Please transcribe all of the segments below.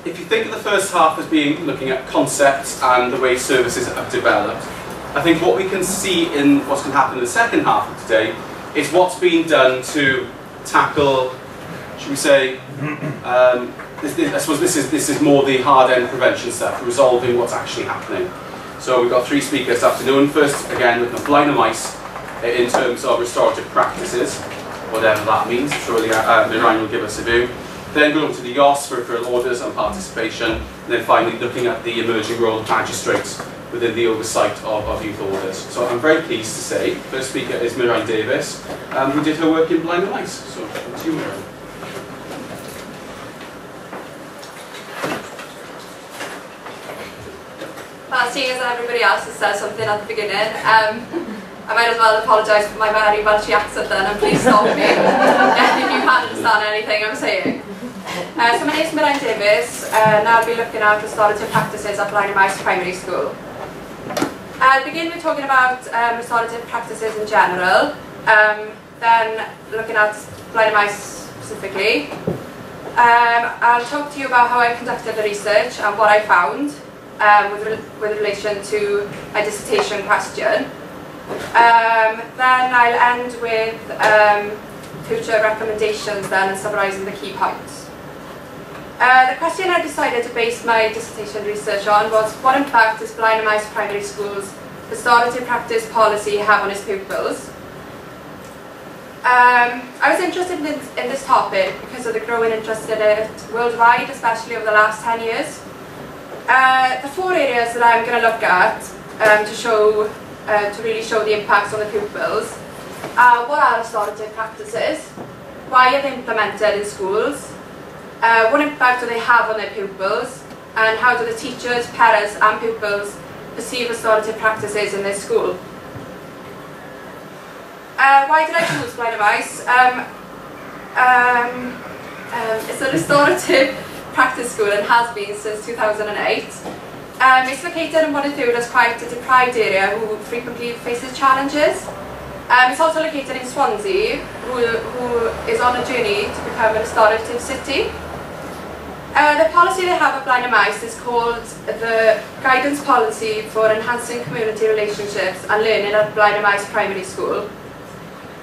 if you think of the first half as being looking at concepts and the way services have developed, I think what we can see in what's going to happen in the second half of today is what's being done to tackle, should we say, I suppose this is more the hard-end prevention stuff, resolving what's actually happening. So we've got 3 speakers this afternoon. First, again, looking at blind and mice in terms of restorative practices, whatever that means. Surely Mirain will give us a view. Then going to the YOS for referral orders and participation, and then finally looking at the emerging role of magistrates within the oversight of youth orders. So I'm very pleased to say, first speaker is Mirain Davies, who did her work in blind and mice. So to you, Mirain. Well, seeing as everybody else has said something at the beginning, I might as well apologise for my very Welsh accent then, and please stop me if you can't understand anything I'm saying. So my name is Mirain Davies, and I'll be looking at restorative practices at Blind and Mice Primary School. I'll begin with talking about restorative practices in general, then looking at blind and mice specifically. I'll talk to you about how I conducted the research and what I found with relation to my dissertation question. Then I'll end with future recommendations then and summarising the key points. The question I decided to base my dissertation research on was what impact does Blind and Mice Primary School's restorative practice policy have on its pupils? I was interested in this topic because of the growing interest in it worldwide, especially over the last 10 years. The 4 areas that I'm going to look at to really show the impacts on the pupils what are restorative practices, why are they implemented in schools, what impact do they have on their pupils, and how do the teachers, parents and pupils perceive restorative practices in their school. Why did I choose blind and mice? It's a restorative practice school and has been since 2008. It's located in what is viewed as quite a deprived area who frequently faces challenges. It's also located in Swansea, who is on a journey to become a restorative city. The policy they have at Blind and Mice is called the Guidance Policy for Enhancing Community Relationships and Learning at Blind and Mice Primary School.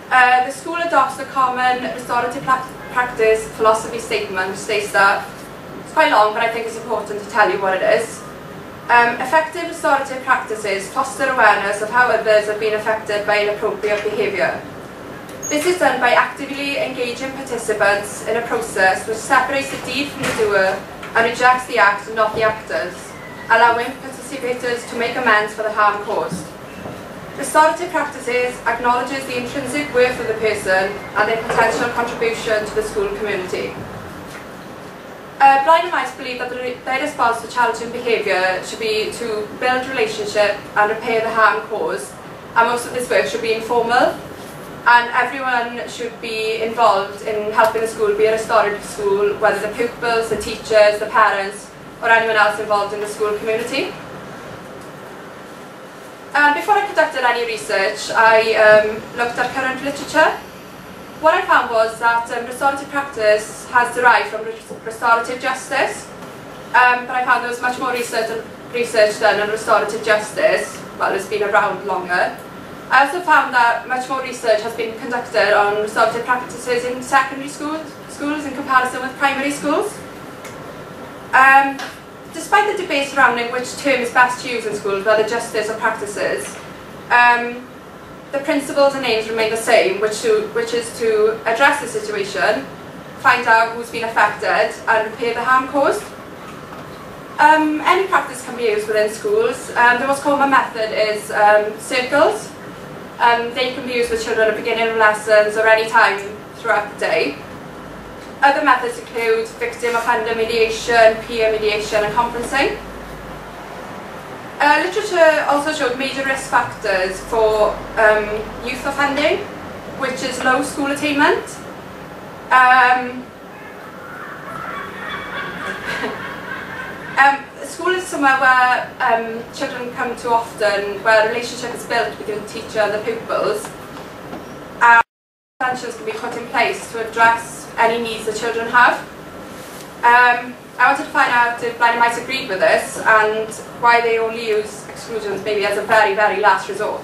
The school adopts the common restorative practice philosophy statement, which states that, it's quite long but I think it's important to tell you what it is. Effective restorative practices foster awareness of how others have been affected by inappropriate behaviour. This is done by actively engaging participants in a process which separates the deed from the doer and rejects the act and not the actors, allowing participators to make amends for the harm caused. Restorative practices acknowledges the intrinsic worth of the person and their potential contribution to the school community. Blind and Mice believe that their response to challenging behaviour should be to build relationship and repair the harm caused, and most of this work should be informal, and everyone should be involved in helping the school be a restorative school, whether the pupils, the teachers, the parents, or anyone else involved in the school community. Before I conducted any research, I looked at current literature. What I found was that restorative practice has derived from restorative justice, but I found there was much more research done on restorative justice. Well, it's been around longer. I also found that much more research has been conducted on restorative practices in secondary schools in comparison with primary schools. Despite the debate surrounding which term is best used in schools, whether justice or practices, the principles and aims remain the same, which is to address the situation, find out who's been affected, and repair the harm caused. Any practice can be used within schools. The most common method is circles. They can be used with children at the beginning of lessons or any time throughout the day. Other methods include victim-offender mediation, peer mediation and conferencing. Literature also showed major risk factors for youth offending, which is low school attainment. School is somewhere where children come too often, where a relationship is built between the teacher and the pupils. Interventions can be put in place to address any needs the children have. I wanted to find out if blind and mice agreed with this and why they only use exclusions maybe as a very, very last resort.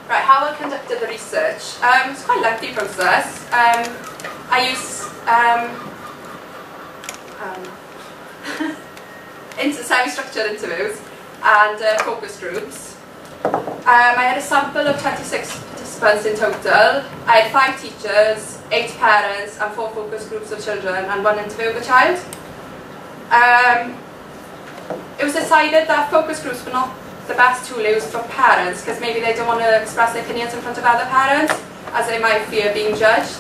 Right, how I conducted the research. It's quite a lengthy process. I used semi-structured interviews and focus groups. I had a sample of 26 participants in total. I had 5 teachers, 8 parents and 4 focus groups of children and 1 interview of a child. It was decided that focus groups were not the best tool used for parents because maybe they don't want to express their opinions in front of other parents as they might fear being judged.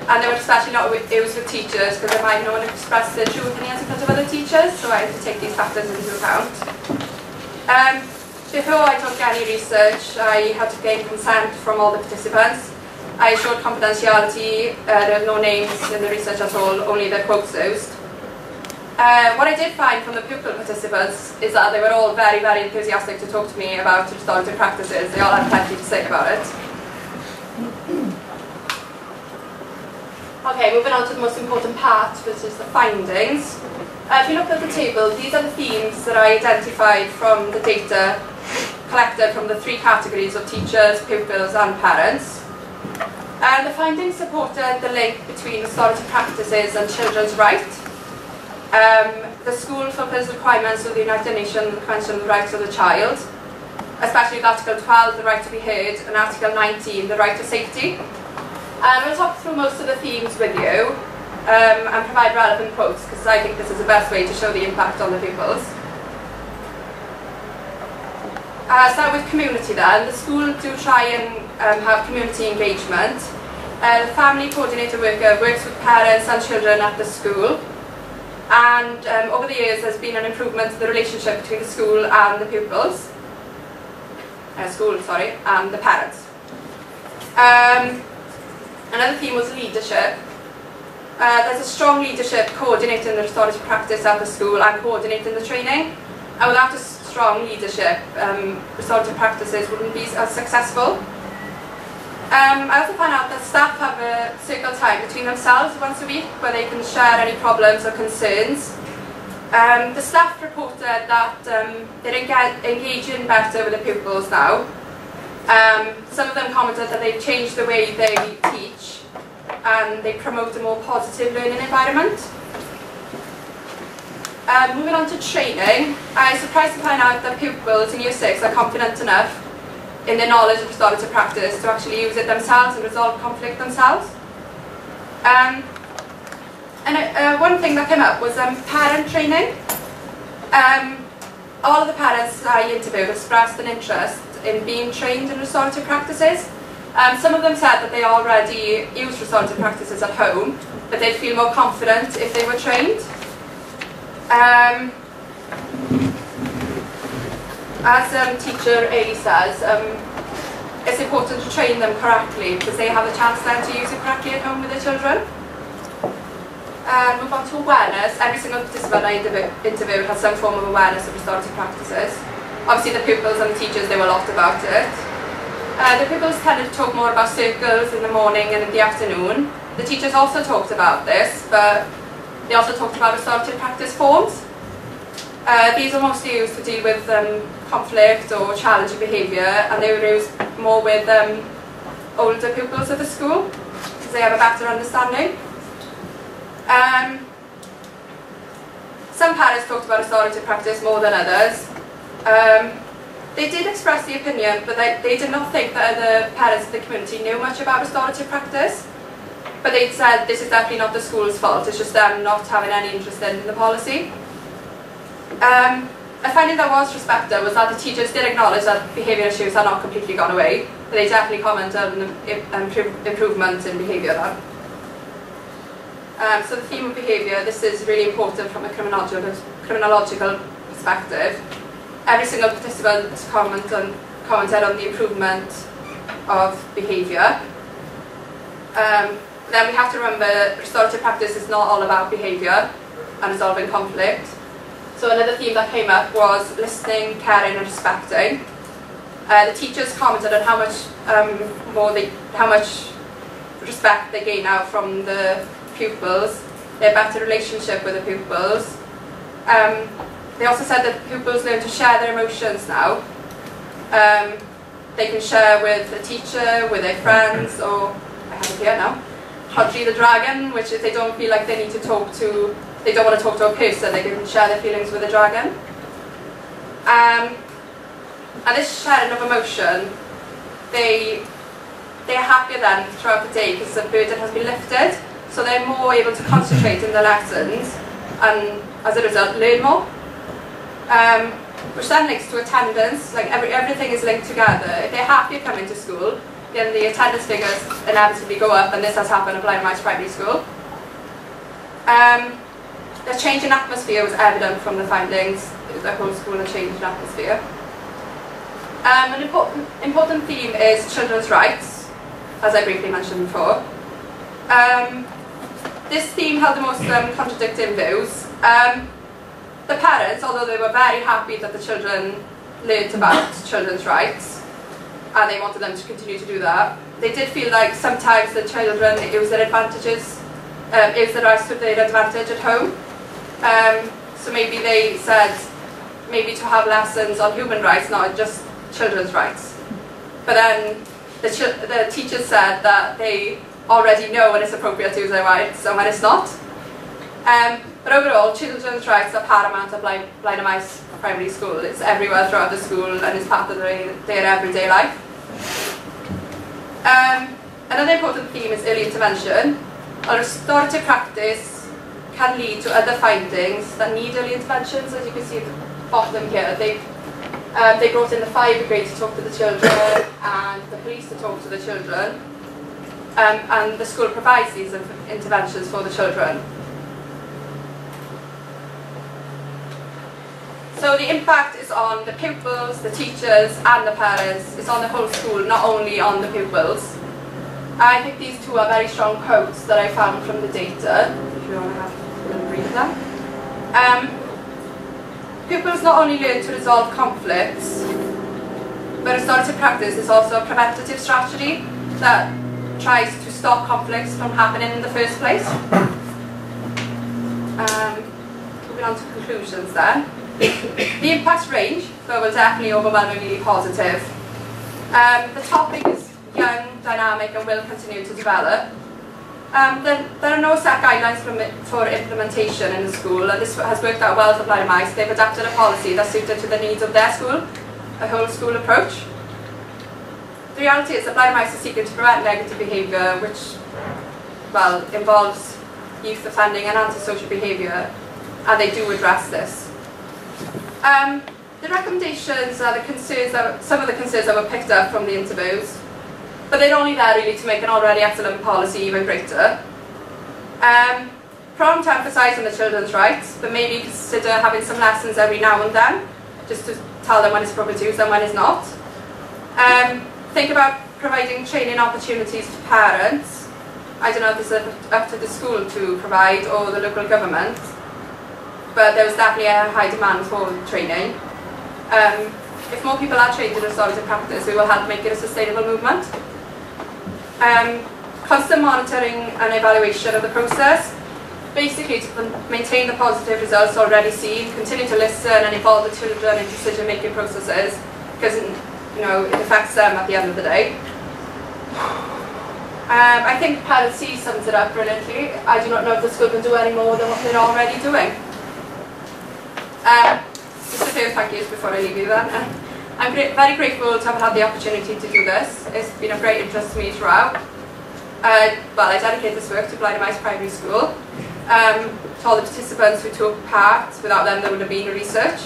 And they were especially not used with teachers because they might not want to express their true opinions in front of other teachers, so I had to take these factors into account. Before I took any research, I had to gain consent from all the participants. I assured confidentiality, there were no names in the research at all, only the quotes used. What I did find from the pupil participants is that they were all very, very enthusiastic to talk to me about restorative practices. They all had plenty to say about it. Okay, moving on to the most important part, which is the findings. If you look at the table, these are the themes that I identified from the data collected from the 3 categories of teachers, pupils and parents. And the findings supported the link between restorative practices and children's rights. The school fulfills the requirements of the United Nations Convention on the Rights of the Child, especially with Article 12, the right to be heard, and Article 19, the right to safety. And we'll talk through most of the themes with you and provide relevant quotes because I think this is the best way to show the impact on the pupils. Start with community then. The school do try and have community engagement. The family coordinator worker works with parents and children at the school. And over the years there's been an improvement in the relationship between the school and the pupils. And the parents. Another theme was leadership. There's a strong leadership coordinating the restorative practice at the school and coordinating the training. And without a strong leadership, restorative practices wouldn't be as successful. I also found out that staff have a circle time between themselves once a week where they can share any problems or concerns. The staff reported that they're engaging better with the pupils now. Some of them commented that they've changed the way they teach and they promote a more positive learning environment. Moving on to training, I was surprised to find out that pupils in Year 6 are confident enough in their knowledge of restorative practice to actually use it themselves and resolve conflict themselves. One thing that came up was parent training. All of the parents I interviewed expressed an interest in being trained in restorative practices. Some of them said that they already use restorative practices at home, but they'd feel more confident if they were trained. As teacher Ailey says, it's important to train them correctly because they have a chance then to use it correctly at home with their children. Move on to awareness. Every single participant I interviewed has some form of awareness of restorative practices. Obviously the pupils and the teachers knew a lot about it. The pupils tended to talk more about circles in the morning and in the afternoon. The teachers also talked about this, but they also talked about restorative practice forms. These are mostly used to deal with conflict or challenging behaviour, and they were used more with older pupils of the school because they have a better understanding. Some parents talked about restorative practice more than others. They did express the opinion, but they did not think that other parents in the community knew much about restorative practice. But they said this is definitely not the school's fault, it's just them not having any interest in the policy. A finding that was respected was that the teachers did acknowledge that behaviour issues are not completely gone away, but they definitely commented on improvement in behaviour then. So the theme of behaviour, this is really important from a criminological perspective. Every single participant commented on the improvement of behaviour. Then we have to remember restorative practice is not all about behaviour and resolving conflict. So another theme that came up was listening, caring and respecting. The teachers commented on how much respect they gain out from the pupils, their better relationship with the pupils. They also said that pupils learn to share their emotions now. They can share with a teacher, with their friends, or I have it here now, Hodri the dragon, which if they don't feel like they need to talk to, they don't want to talk to a person, they can share their feelings with a dragon. And this sharing of emotion, they're happier then throughout the day because the burden has been lifted, so they're more able to concentrate in their lessons and as a result learn more. Which then links to attendance, like everything is linked together. If they're happier coming to school, then the attendance figures inevitably go up, and this has happened at Blind Mice Primary School. The change in atmosphere was evident from the findings. The whole school had changed in atmosphere. An important theme is children's rights, as I briefly mentioned before. This theme held the most contradicting views. The parents, although they were very happy that the children learned about children's rights, and they wanted them to continue to do that, they did feel like sometimes the children use their advantages, use the rights to their advantage at home. So maybe they said, maybe to have lessons on human rights, not just children's rights. But then the teachers said that they already know when it's appropriate to use their rights and when it's not. But overall, children's rights are paramount at Blind Mice Primary School. It's everywhere throughout the school and it's part of their everyday life. Another important theme is early intervention. A restorative practice can lead to other findings that need early interventions. As you can see at the bottom here, they brought in the fire brigade to talk to the children and the police to talk to the children. And the school provides these interventions for the children. So the impact is on the pupils, the teachers and the parents. It's on the whole school, not only on the pupils. I think these two are very strong quotes that I found from the data, if you want to have a little read them. Pupils not only learn to resolve conflicts, but restorative practice is also a preventative strategy that tries to stop conflicts from happening in the first place. Moving on to conclusions then. The impacts range, but were definitely overwhelmingly positive. The topic is young, dynamic and will continue to develop. There are no set guidelines for implementation in the school, and this has worked out well for Blind Mice. They've adapted a policy that's suited to the needs of their school, a whole school approach. The reality is that Blind Mice are seeking to prevent negative behaviour, which, well, involves youth offending and antisocial behaviour, and they do address this. The recommendations are some of the concerns that were picked up from the interviews, but they're only there really to make an already excellent policy even greater. Prompt to emphasising the children's rights, but maybe consider having some lessons every now and then, just to tell them when it's appropriate to use and when it's not. Think about providing training opportunities to parents. I don't know if this is up to the school to provide or the local government, but there was definitely a high demand for training. If more people are trained in restorative practice, we will help make it a sustainable movement. Constant monitoring and evaluation of the process, basically to maintain the positive results already seen, continue to listen and involve the children in decision-making processes, because it affects them at the end of the day. I think Parent C sums it up brilliantly. I do not know if the school can do any more than what they're already doing. Just a few thank yous before I leave you then. I'm very grateful to have had the opportunity to do this. It's been of great interest to me throughout. Well, I dedicate this work to Blind Mice Primary School, to all the participants who took part. Without them there would have been no research.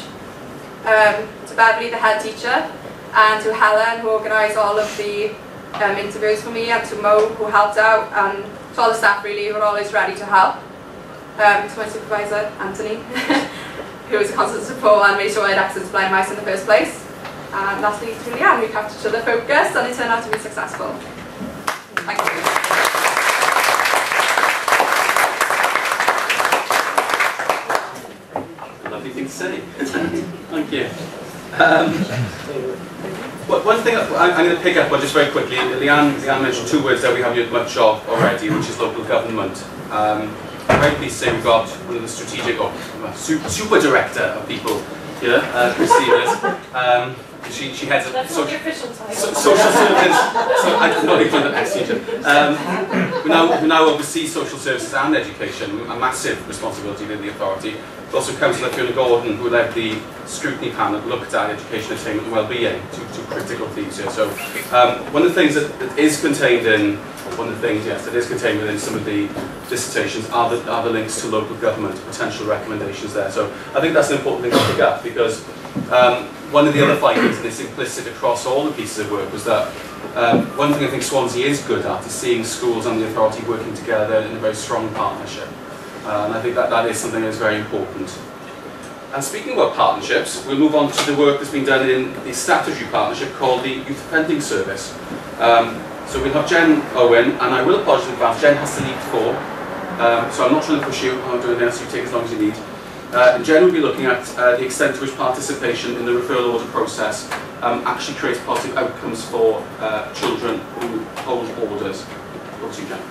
To Beverly, the head teacher, and to Helen, who organised all of the interviews for me, and to Mo, who helped out, and to all the staff really, who were always ready to help. To my supervisor, Anthony, who was a constant support and made sure I had access to Blind Mice in the first place. And lastly, to Leanne, who captured the focus, and it turned out to be successful. Thank you. Lovely thing to say. Thank you. one thing I'm going to pick up on just very quickly, Leanne mentioned two words that we haven't heard much of already, which is local government. I'm very pleased to say we've got one of the strategic, or super director of people here, Christina. She heads up social service. So I'm not even an ex-teacher. We now oversee social services and education, a massive responsibility within the authority. Also Councillor Fiona Gordon, who led the scrutiny panel that looked at education, attainment and well-being, two critical themes here. So one of the things that is contained in, that is contained within some of the dissertations are the links to local government, potential recommendations there. So I think that's an important thing to pick up, because one of the other findings, and it's implicit across all the pieces of work, was that one thing I think Swansea is good at is seeing schools and the authority working together in a very strong partnership. And I think that is something that is very important. And speaking about partnerships, we'll move on to the work that's been done in the statutory partnership called the Youth Offending Service. So we'll have Jen, Owen, and I will apologise in advance, Jen has to leave before, so I'm not trying to push you, I'm doing this, you take as long as you need. And Jen will be looking at the extent to which participation in the referral order process actually creates positive outcomes for children who hold orders. Over to you, Jen.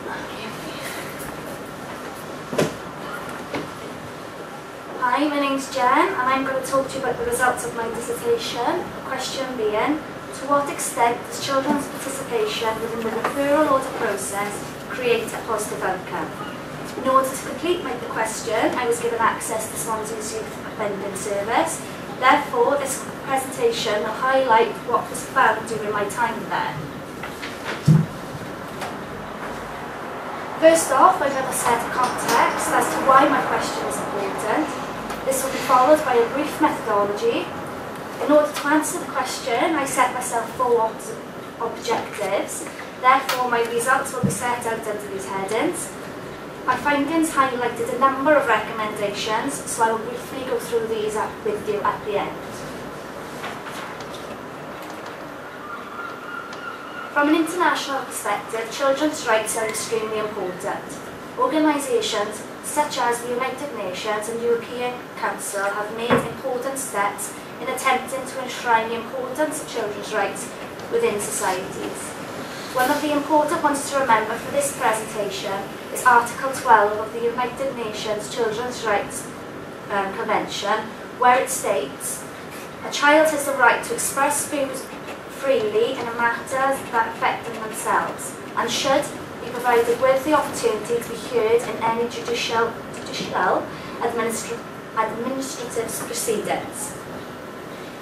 Hi, my name's Jen, and I'm going to talk to you about the results of my dissertation. Question being, to what extent does children's participation within the referral order process create a positive outcome? In order to complete the question, I was given access to Swansea's Youth Offending Service. Therefore, this presentation will highlight what was found during my time there. First off, I have a set of context as to why my question is important. This will be followed by a brief methodology. In order to answer the question, I set myself 4 objectives. Therefore, my results will be set out under these headings. My findings highlighted a number of recommendations, so I will briefly go through these with you at the end. From an international perspective, children's rights are extremely important. Organisations such as the United Nations and European Council have made important steps in attempting to enshrine the importance of children's rights within societies. One of the important ones to remember for this presentation is Article 12 of the United Nations Children's Rights Convention, where it states, "A child has the right to express views freely in a matter that affect them themselves, and should be provided with the opportunity to be heard in any judicial administrative proceedings."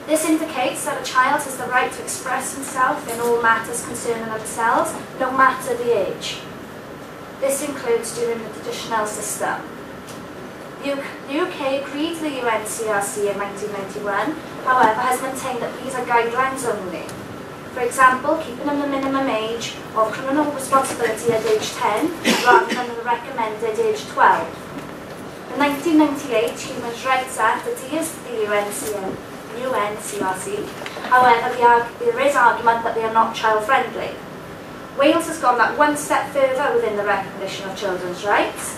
This indicates that a child has the right to express himself in all matters concerning themselves, no matter the age. This includes during the judicial system. The UK agreed to the UNCRC in 1991, however, has maintained that these are guidelines only. For example, keeping the minimum age of criminal responsibility at age 10 rather than the recommended age 12. The 1998 Human Rights Act adheres to the UNCRC. However, there is argument that they are not child-friendly. Wales has gone that one step further within the recognition of children's rights.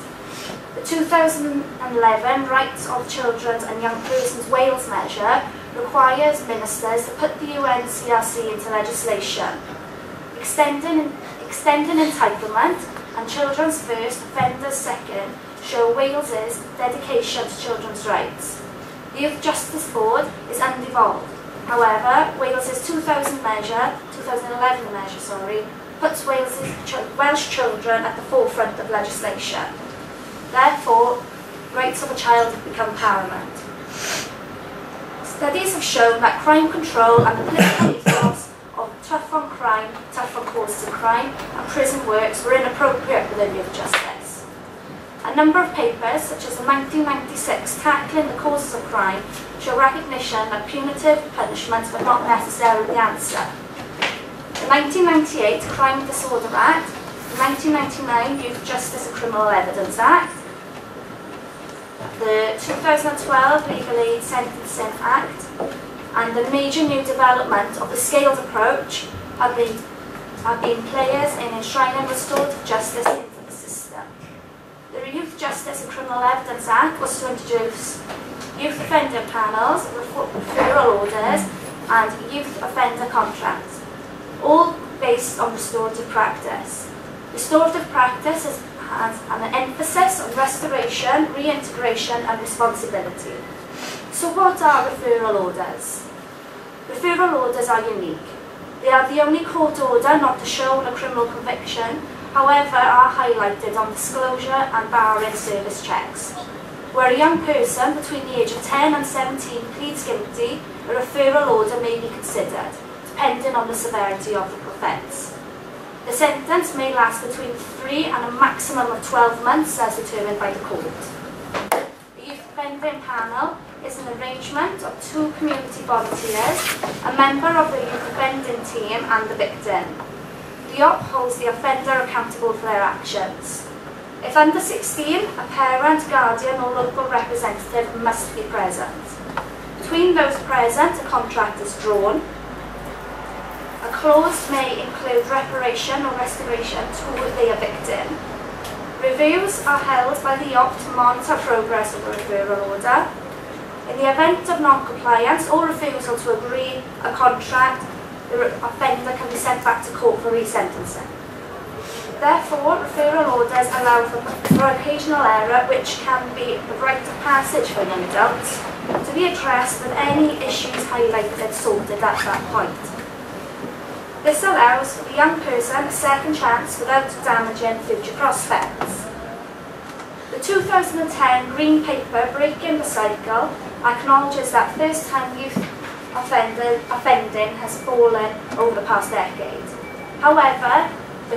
The 2011 Rights of Children and Young Persons Wales measure requires ministers to put the UNCRC into legislation, extending entitlement and children's first, offenders second, show Wales's dedication to children's rights. The Youth Justice Board is undevolved. However, Wales's 2011 measure, puts Welsh children at the forefront of legislation. Therefore, rights of a child have become paramount. Studies have shown that crime control and the political ethos of tough on crime, tough on causes of crime, and prison works were inappropriate within youth justice. A number of papers, such as the 1996 Tackling the Causes of Crime, show recognition that punitive punishments were not necessarily the answer. The 1998 Crime and Disorder Act, the 1999 Youth Justice and Criminal Evidence Act, the 2012 Legal Aid Sentencing Act, and the major new development of the scaled approach have been players in enshrining restorative justice into the system. The Youth Justice and Criminal Evidence Act was to introduce youth offending panels, referral orders, and youth offender contracts, all based on restorative practice. Restorative practice has an emphasis on restoration, reintegration and responsibility. So what are referral orders? Referral orders are unique. They are the only court order not to show a criminal conviction, however are highlighted on disclosure and barring service checks. Where a young person between the age of 10 and 17 pleads guilty, a referral order may be considered, depending on the severity of the offence. The sentence may last between 3 and a maximum of 12 months as determined by the court. The Youth Offending Panel is an arrangement of 2 community volunteers, a member of the youth offending team and the victim. The OP holds the offender accountable for their actions. If under 16, a parent, guardian or local representative must be present. Between those present, a contract is drawn. A clause may include reparation or restoration to the victim. Reviews are held by the OP to monitor progress of a referral order. In the event of non-compliance or refusal to agree a contract, the offender can be sent back to court for resentencing. Therefore, referral orders allow for occasional error, which can be the rite of passage for young adults, to be addressed with any issues highlighted sorted at that point. This allows for the young person a second chance without damaging future prospects. The 2010 Green Paper, Breaking the Cycle, acknowledges that first-time youth offending has fallen over the past decade. However, the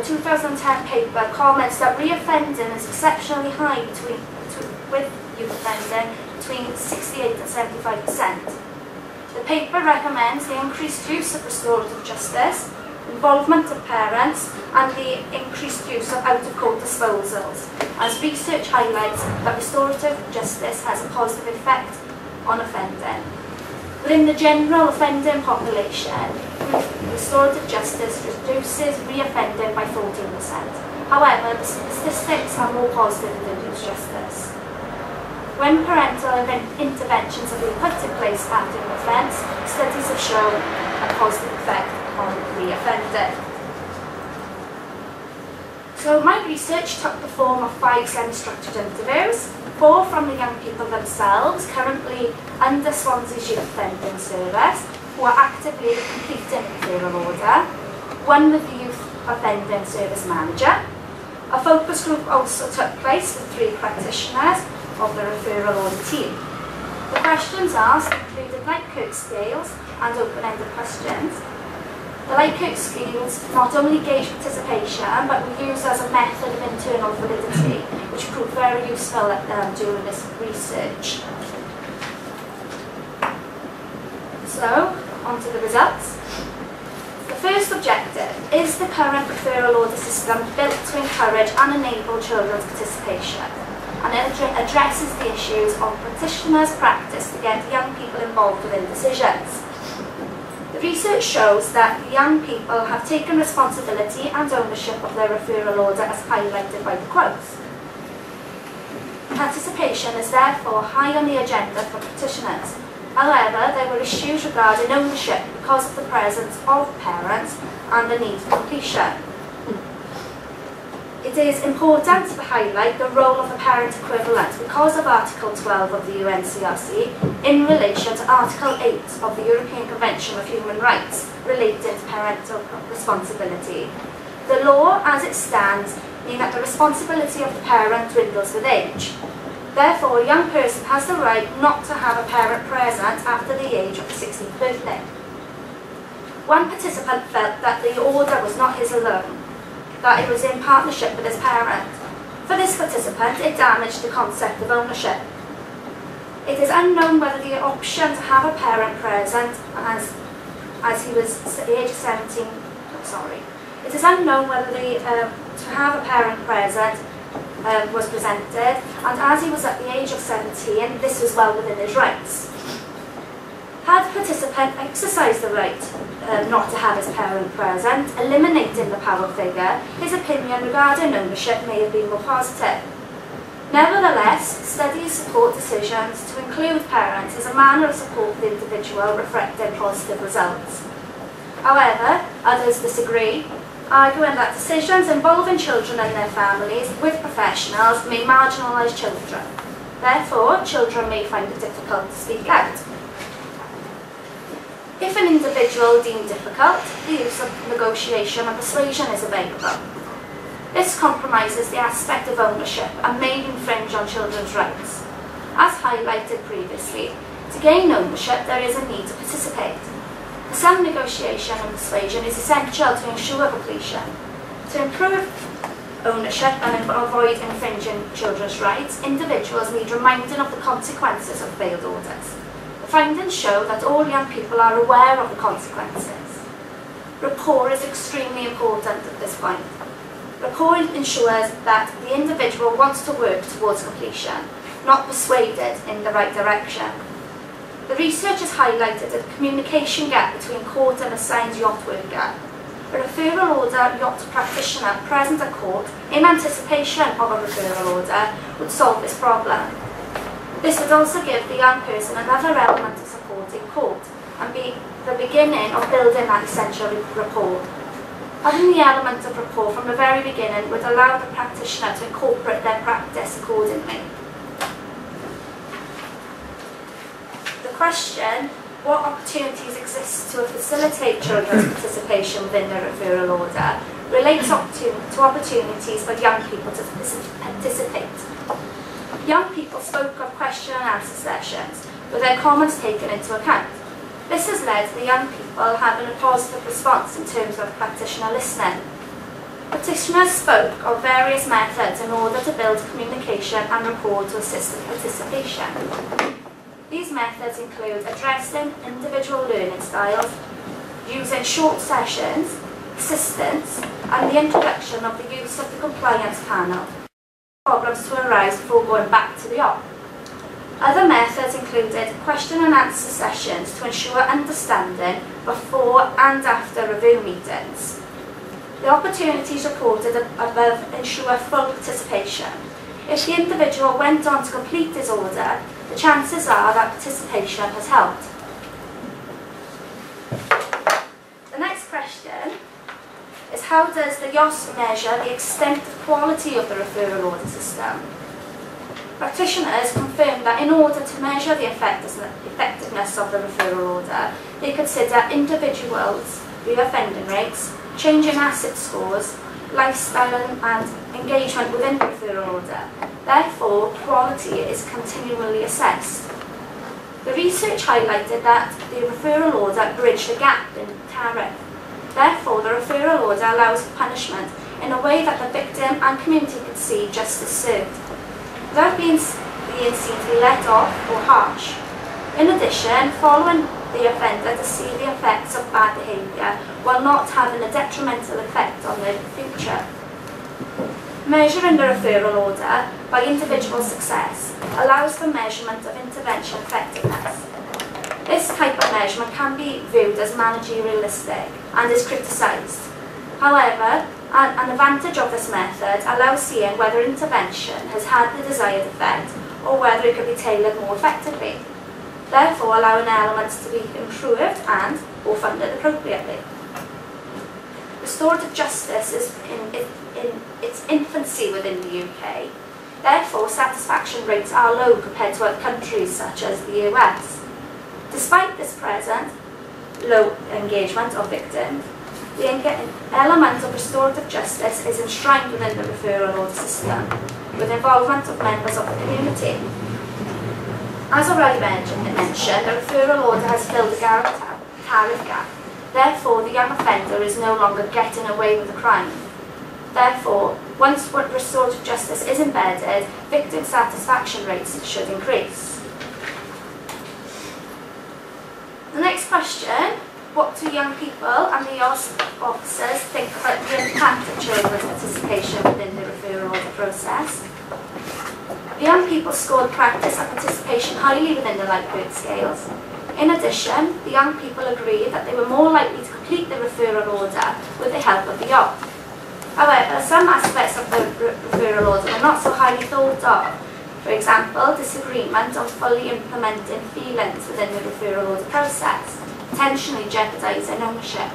2010 paper comments that re-offending is exceptionally high with youth offending between 68 and 75%. The paper recommends the increased use of restorative justice, involvement of parents, and the increased use of out-of-court disposals, as research highlights that restorative justice has a positive effect on offending. Within the general offending population, restorative justice reduces re-offending by 14%. However, the statistics are more positive than reduced justice. When parental interventions have been put in place after an offence, studies have shown a positive effect on re-offending. So my research took the form of 5 semi-structured interviews, 4 from the young people themselves, currently under Swansea's Youth Offending Service, who are actively completing the referral order, 1 with the Youth Offending Service Manager. A focus group also took place with 3 practitioners of the referral order team. The questions asked included Likert scales and open-ended questions. The Likert scales not only gauge participation, but were used as a method of internal validity, which proved very useful during this research. So, on to the results. The first objective: is the current referral order system built to encourage and enable children's participation? And it addresses the issues of practitioners' practice to get young people involved within decisions. The research shows that young people have taken responsibility and ownership of their referral order as highlighted by the quotes. Participation is therefore high on the agenda for practitioners. However, there were issues regarding ownership because of the presence of parents and the need for completion. It is important to highlight the role of the parent equivalent because of Article 12 of the UNCRC in relation to Article 8 of the European Convention of Human Rights related to parental responsibility. The law, as it stands, means that the responsibility of the parent dwindles with age. Therefore, a young person has the right not to have a parent present after the age of the 16th birthday. One participant felt that the order was not his alone, that it was in partnership with his parent. For this participant, it damaged the concept of ownership. It is unknown whether the option to have a parent present as he was at the age of 17, it is unknown whether to have a parent present was presented, and as he was at the age of 17, this was well within his rights. Had the participant exercised the right not to have his parent present, eliminating the power figure, his opinion regarding ownership may have been more positive. Nevertheless, studies support decisions to include parents as a manner of support for the individual reflecting positive results. However, others disagree, arguing that decisions involving children and their families with professionals may marginalise children. Therefore, children may find it difficult to speak out. If an individual deemed difficult, the use of negotiation and persuasion is available. This compromises the aspect of ownership and may infringe on children's rights. As highlighted previously, to gain ownership there is a need to participate. For some, negotiation and persuasion is essential to ensure completion. To improve ownership and avoid infringing children's rights, individuals need reminding of the consequences of failed orders. The findings show that all young people are aware of the consequences. Rapport is extremely important at this point. Rapport ensures that the individual wants to work towards completion, not persuaded in the right direction. The research has highlighted a communication gap between court and assigned yacht worker. A referral order yacht practitioner present at court in anticipation of a referral order would solve this problem. This would also give the young person another element of support in court and be the beginning of building that essential rapport. Having the element of rapport from the very beginning would allow the practitioner to incorporate their practice accordingly. The question, what opportunities exist to facilitate children's participation within the referral order, relates to opportunities for young people to participate. Young people spoke of question and answer sessions, with their comments taken into account. This has led to the young people having a positive response in terms of practitioner listening. Practitioners spoke of various methods in order to build communication and rapport to assist in participation. These methods include addressing individual learning styles, using short sessions, assistance, and the introduction of the use of the compliance panel. Problems to arise before going back to the op. Other methods included question and answer sessions to ensure understanding before and after review meetings. The opportunities reported above ensure full participation. If the individual went on to complete his order, the chances are that participation has helped. The next question is, how does the YOS measure the extent of quality of the referral order system? Practitioners confirmed that in order to measure the effectiveness of the referral order, they consider individuals' reoffending rates, change in asset scores, lifestyle and engagement within the referral order. Therefore, quality is continually assessed. The research highlighted that the referral order bridged the gap in tariff. Therefore, the referral order allows punishment in a way that the victim and community could see justice served, without being seen to be let off or harsh. In addition, following the offender to see the effects of bad behaviour while not having a detrimental effect on their future. Measuring the referral order by individual success allows for measurement of intervention effectiveness. This type of measurement can be viewed as managerialistic and is criticised. However, an advantage of this method allows seeing whether intervention has had the desired effect or whether it could be tailored more effectively, therefore allowing elements to be improved and or funded appropriately. Restorative justice is in its infancy within the UK, therefore satisfaction rates are low compared to other countries such as the US. Despite this present low engagement of victims, the element of restorative justice is enshrined within the referral order system, with involvement of members of the community. As already mentioned, the referral order has filled the tariff gap. Therefore, the young offender is no longer getting away with the crime. Therefore, once restorative justice is embedded, victim satisfaction rates should increase. The next question, what do young people and the YOS officers think about the impact of children's participation within the referral order process? The young people scored practice and participation highly within the Likert scales. In addition, the young people agreed that they were more likely to complete the referral order with the help of the YOP. However, some aspects of the referral order are not so highly thought of. For example, disagreement on fully implementing feelings within the referral order process, potentially jeopardising ownership.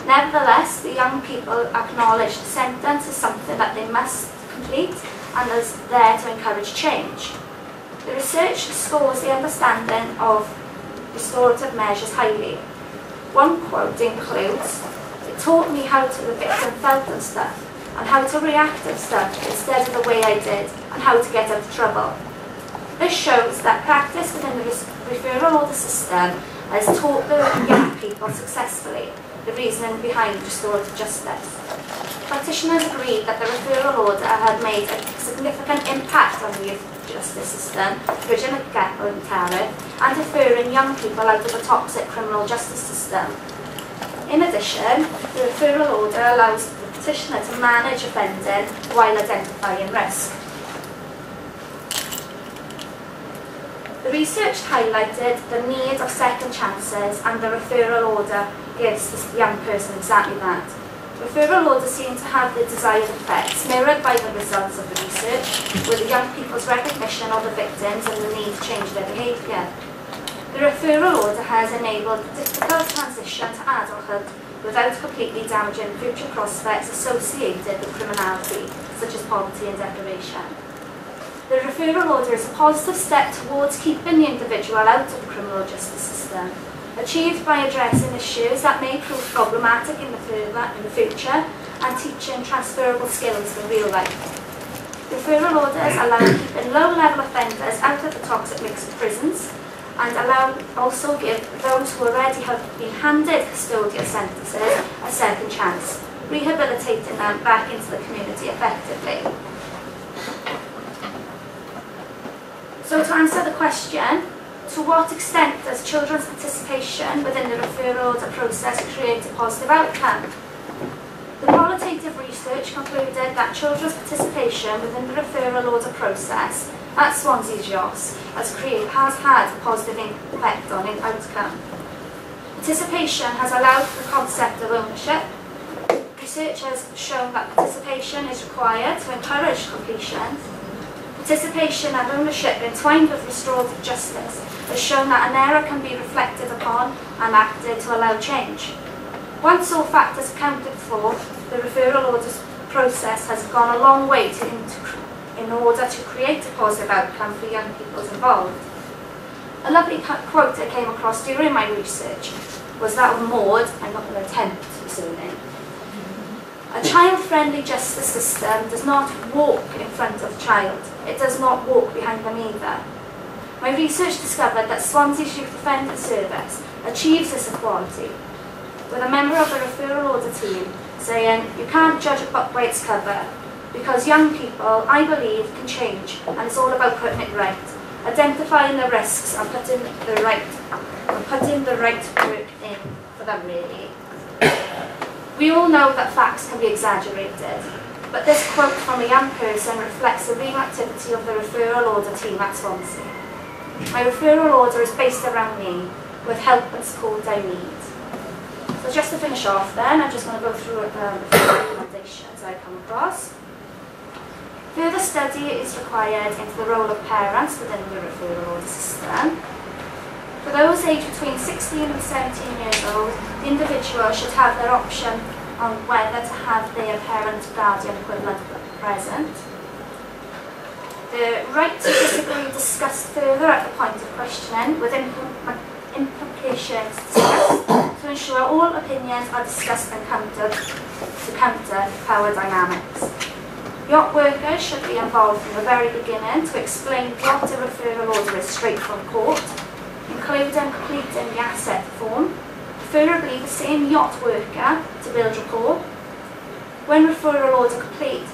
Nevertheless, the young people acknowledge the sentence is something that they must complete and is there to encourage change. The research scores the understanding of restorative measures highly. One quote includes, "It taught me how the victim felt and stuff, and how to react and stuff instead of the way I did, and how to get out of trouble." This shows that practice within the referral order system has taught the young people successfully the reasoning behind restorative justice. Practitioners agreed that the referral order had made a significant impact on the youth justice system, bridging a gap in tariff and deferring young people out of the toxic criminal justice system. In addition, the referral order allows the petitioner to manage offending while identifying risk. The research highlighted the need of second chances, and the referral order gives the young person exactly that. Referral orders seem to have the desired effects, mirrored by the results of the research, with the young people's recognition of the victims and the need to change their behaviour. The referral order has enabled a difficult transition to adulthood without completely damaging future prospects associated with criminality, such as poverty and deprivation. The referral order is a positive step towards keeping the individual out of the criminal justice system, achieved by addressing issues that may prove problematic in the future and teaching transferable skills for real life. Referral orders allow keeping low-level offenders out of the toxic mix of prisons, and also give those who already have been handed custodial sentences a second chance, rehabilitating them back into the community effectively. So to answer the question, to what extent does children's participation within the referral order process create a positive outcome? The qualitative research concluded that children's participation within the referral order process at Swansea University has had a positive impact on an outcome. Participation has allowed for the concept of ownership. Research has shown that participation is required to encourage completion. Participation and ownership entwined with restorative justice has shown that an error can be reflected upon and acted to allow change. Once all factors accounted for, the referral order process has gone a long way in order to create a positive outcome for young people involved. A lovely quote I came across during my research was that of Maud, I'm not going to attempt the surname. A child-friendly justice system does not walk in front of the child. It does not walk behind them either. My research discovered that Swansea's Youth Offender Service achieves this equality, with a member of the referral order team saying, "You can't judge a book by its cover, because young people, I believe, can change, and it's all about putting it right, identifying the risks and putting the right work in for them, really." We all know that facts can be exaggerated, but this quote from a young person reflects the real activity of the referral order team at Swansea. My referral order is based around me, with help and support I need. So just to finish off then, I'm just going to go through the recommendations I come across. Further study is required into the role of parents within the referral order system. For those aged between 16 and 17 years old, the individual should have their option on whether to have their parent guardian equivalent present. The right to disagree discussed further at the point of questioning, with implications discussed to ensure all opinions are discussed and countered to counter power dynamics. Yacht workers should be involved from the very beginning to explain what a referral order is straight from court, including completing the asset form, preferably the same yacht worker to build rapport. When referral order complete,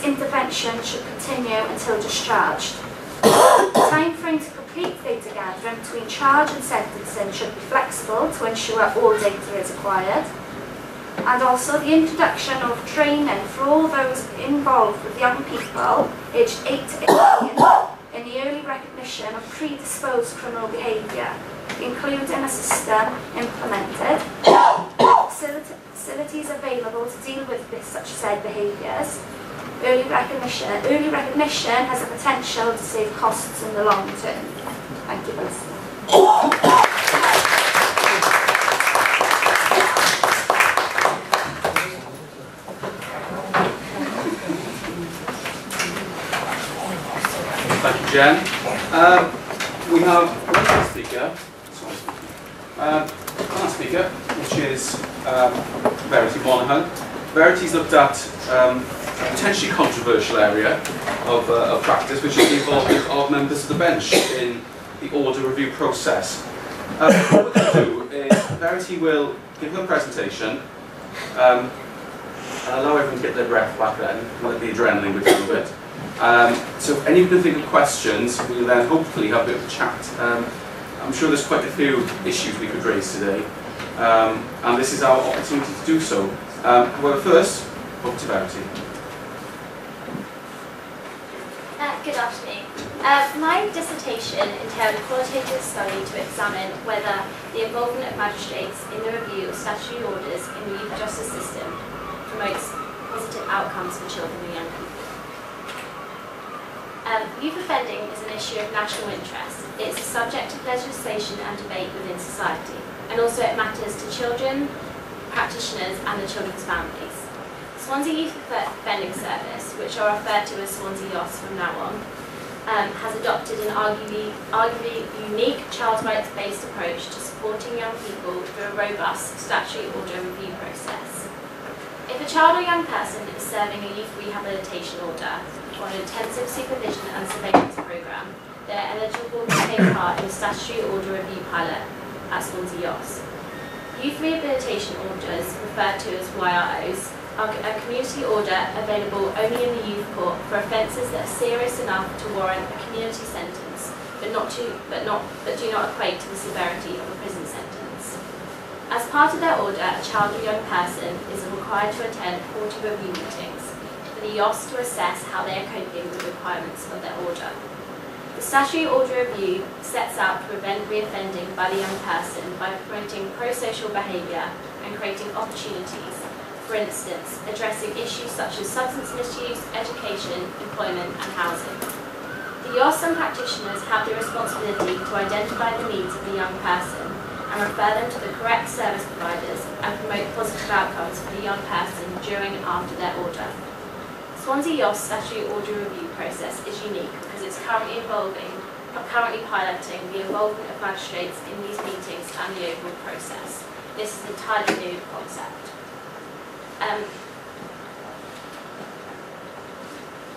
intervention should continue until discharged. The time frame to complete data gathering between charge and sentencing should be flexible to ensure all data is acquired. And also the introduction of training for all those involved with young people aged 8 to 18 in the early recognition of predisposed criminal behaviour, including a system implemented, facilities available to deal with such said behaviours. Early recognition has the potential to save costs in the long term. Thank you for listening. Thank you, Jen. We have one speaker, which is Verity Monaghan. Verity's looked at a potentially controversial area of practice, which is the involvement of members of the bench in the order review process. What we're going to do is Verity will give her presentation, and allow everyone to get their breath back then, let the adrenaline go down a bit. So if any of you can think of questions, we'll then hopefully have a bit of a chat. I'm sure there's quite a few issues we could raise today, and this is our opportunity to do so. However, first, over to Verity. Good afternoon. My dissertation entailed a qualitative study to examine whether the involvement of magistrates in the review of statutory orders in the youth justice system promotes positive outcomes for children and young people. Youth offending is an issue of national interest. It's a subject of legislation and debate within society, and also it matters to children, practitioners and the children's families. Swansea Youth Offending Service, which are referred to as Swansea YOS from now on, has adopted an arguably unique child rights-based approach to supporting young people through a robust statutory order review process. If a child or young person is serving a youth rehabilitation order or an intensive supervision and surveillance programme, they are eligible to take part in a statutory order review pilot at Swansea YOS. Youth rehabilitation orders, referred to as YROs, are a community order available only in the youth court for offences that are serious enough to warrant a community sentence, but do not equate to the severity of a prison sentence. As part of their order, a child or young person is required to attend 40 review meetings for the YOS to assess how they are coping with the requirements of their order. The statutory order review sets out to prevent reoffending by the young person by promoting pro-social behaviour and creating opportunities, for instance, addressing issues such as substance misuse, education, employment and housing. The YOS and practitioners have the responsibility to identify the needs of the young person and refer them to the correct service providers and promote positive outcomes for the young person during and after their order. Swansea YOS statutory order review process is unique because it's currently piloting the involvement of magistrates in these meetings and the overall process. This is an entirely new concept.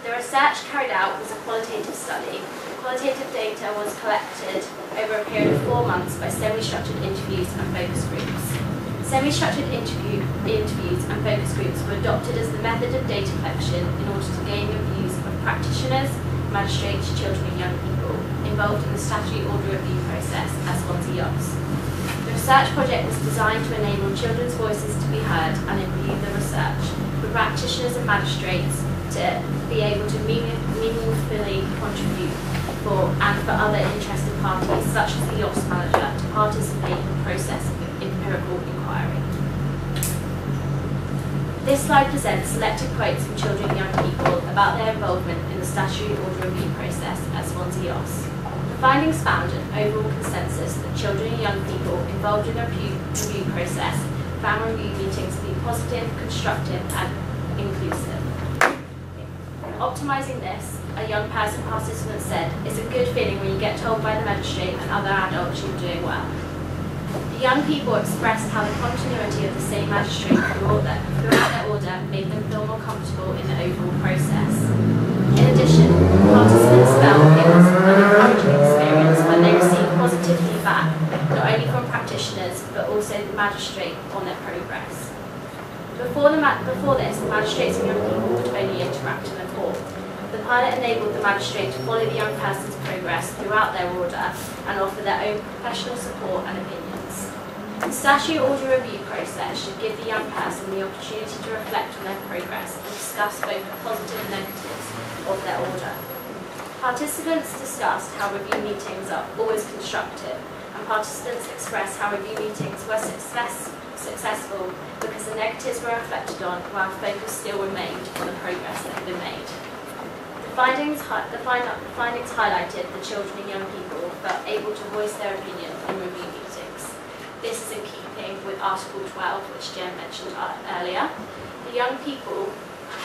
The research carried out was a qualitative study. Qualitative data was collected over a period of 4 months by semi-structured interviews and focus groups. Semi-structured interviews and focus groups were adopted as the method of data collection in order to gain the views of practitioners, magistrates, children and young people involved in the statutory order review process at Swansea YOS. The research project was designed to enable children's voices to be heard and improve the research, for practitioners and magistrates to be able to meaningfully contribute and for other interested parties, such as the YOS manager, to participate in the process of empirical inquiry. This slide presents selected quotes from children and young people about their involvement in the statutory order review process at Swansea YOS. The findings found an overall consensus that children and young people involved in the review process found review meetings to be positive, constructive and inclusive. Optimising this, a young person participant said, "It's a good feeling when you get told by the magistrate and other adults you're doing well." The young people expressed how the continuity of the same magistrate throughout their order made them feel more comfortable in the overall process. In addition, participants felt it was an encouraging experience when they received positive feedback, not only from practitioners but also the magistrate on their progress. Before this, the magistrates and young people would only interact in the court. The pilot enabled the magistrate to follow the young person's progress throughout their order and offer their own professional support and opinions. The statutory order review process should give the young person the opportunity to reflect on their progress and discuss both the positive and negatives of their order. Participants discussed how review meetings are always constructive, and participants expressed how review meetings were successful because the negatives were reflected on while focus still remained on the progress that had been made. The findings highlighted that children and young people felt able to voice their opinion in review meetings. This is in keeping with Article 12, which Jen mentioned earlier. The young people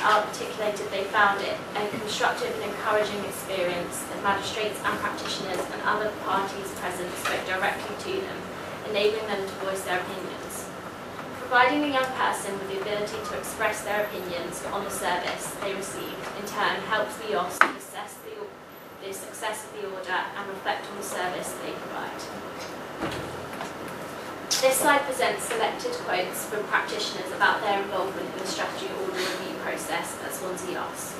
articulated they found it a constructive and encouraging experience that magistrates and practitioners and other parties present spoke directly to them, enabling them to voice their opinions. Providing the young person with the ability to express their opinions on the service they received, in turn helps the YOS to assess the success of the order and reflect on the service they provide. This slide presents selected quotes from practitioners about their involvement in the strategy order review process at Swansea YOS.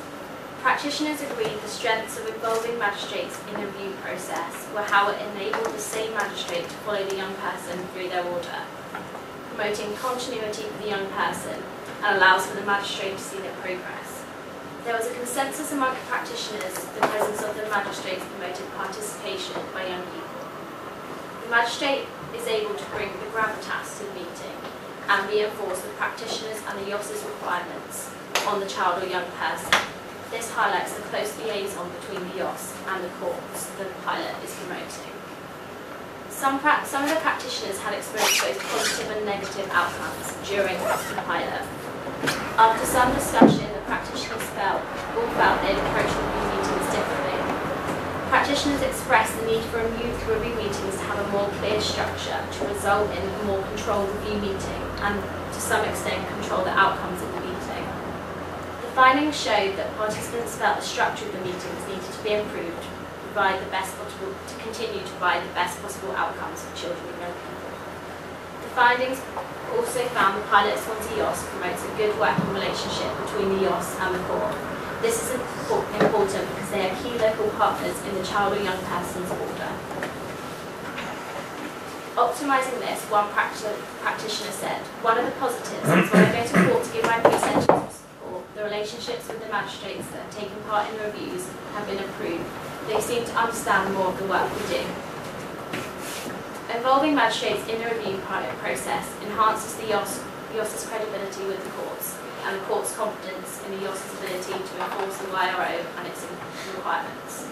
Practitioners agreed the strengths of involving magistrates in the review process were how it enabled the same magistrate to follow the young person through their order, promoting continuity for the young person and allows for the magistrate to see their progress. There was a consensus among practitioners the presence of the magistrates promoted participation by young people. The magistrate is able to bring the gravitas to the meeting and reinforce the practitioners and the YOS's requirements on the child or young person. This highlights the close liaison between the YOS and the courts that the pilot is promoting. Some of the practitioners had experienced both positive and negative outcomes during the pilot. After some discussion, the practitioners all felt they'd approached review meetings differently. Practitioners expressed the need for review meetings to have a more clear structure to result in a more controlled review meeting and to some extent control the outcomes of the meeting. The findings showed that participants felt the structure of the meetings needed to be improved to continue to provide the best possible outcomes for children and young people. The findings also found the pilot at Swansea YOS promotes a good working relationship between the YOS and the court. This is important because they are key local partners in the child or young person's order. Optimising this, one practitioner said, one of the positives is when I go to court to give my pre-sentence support, the relationships with the magistrates that have taken part in the reviews have been improved. They seem to understand more of the work we do. Involving magistrates in the review process enhances the YOS's credibility with the courts and the court's confidence in the YOS's ability to enforce the YRO and its requirements.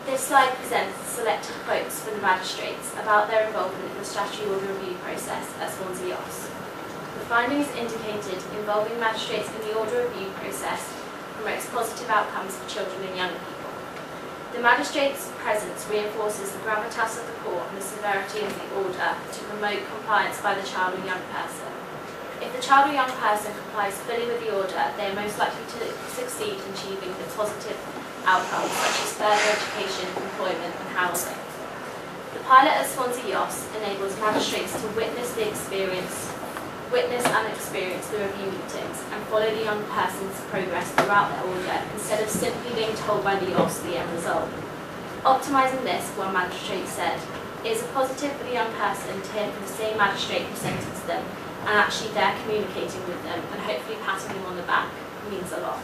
This slide presents selected quotes from the magistrates about their involvement in the statutory order review process at Swansea YOS. The findings indicated involving magistrates in the order review process promotes positive outcomes for children and young people. The magistrate's presence reinforces the gravitas of the court and the severity of the order to promote compliance by the child or young person. If the child or young person complies fully with the order, they are most likely to succeed in achieving the positive outcomes such as further education, employment and housing. The pilot at Swansea YOS enables magistrates to witness and experience the review meetings and follow the young person's progress throughout their order instead of simply being told by the YOS the end result. Optimising this, one magistrate said, it is a positive for the young person to hear from the same magistrate who sentenced them and actually they're communicating with them and hopefully patting them on the back means a lot.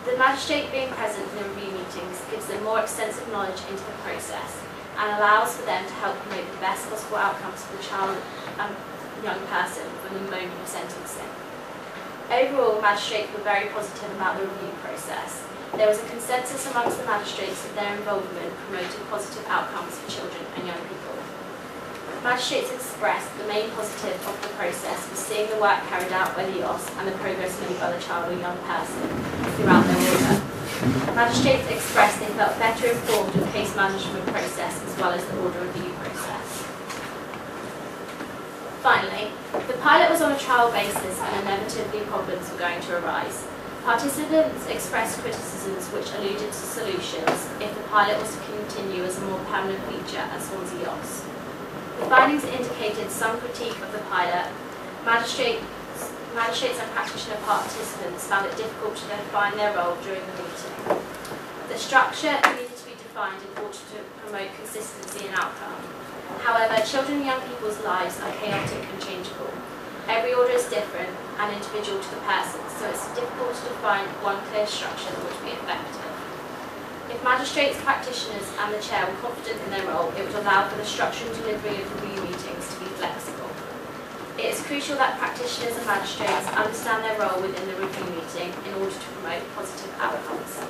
The magistrate being present in the review meetings gives them more extensive knowledge into the process and allows for them to help promote the best possible outcomes for the child and young person from the moment of sentencing. Overall, magistrates were very positive about the review process. There was a consensus amongst the magistrates that their involvement promoted positive outcomes for children and young people. Magistrates expressed the main positive of the process was seeing the work carried out by the YOS and the progress made by the child or young person throughout their order. Magistrates expressed they felt better informed of the case management process as well as the order review process. Finally, the pilot was on a trial basis and inevitably problems were going to arise. Participants expressed criticisms which alluded to solutions if the pilot was to continue as a more permanent feature at Swansea YOS. The findings indicated some critique of the pilot. Magistrates and practitioner participants found it difficult to define their role during the meeting. The structure needed to be defined in order to promote consistency and outcome. However, children and young people's lives are chaotic and changeable. Every order is different and individual to the person, so it's difficult to define one clear structure that would be effective. If magistrates, practitioners and the chair were confident in their role, it would allow for the structure and delivery of review meetings to be flexible. crucial that practitioners and magistrates understand their role within the review meeting in order to promote positive outcomes.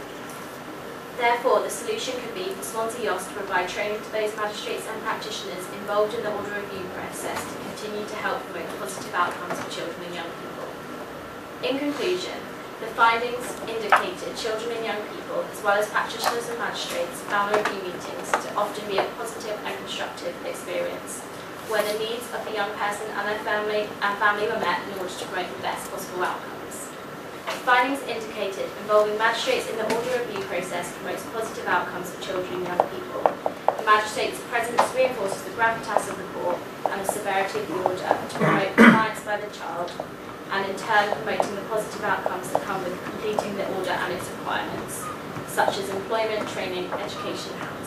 Therefore, the solution could be for Swansea YOS to provide training to those magistrates and practitioners involved in the order review process to continue to help promote positive outcomes for children and young people. In conclusion, the findings indicated children and young people, as well as practitioners and magistrates, found the review meetings to often be a positive and constructive experience, where the needs of the young person and their family were met in order to promote the best possible outcomes. The findings indicated involving magistrates in the order review process promotes positive outcomes for children and young people. The magistrate's presence reinforces the gravitas of the court and the severity of the order to promote compliance by the child, and in turn promoting the positive outcomes that come with completing the order and its requirements, such as employment, training, education, and health.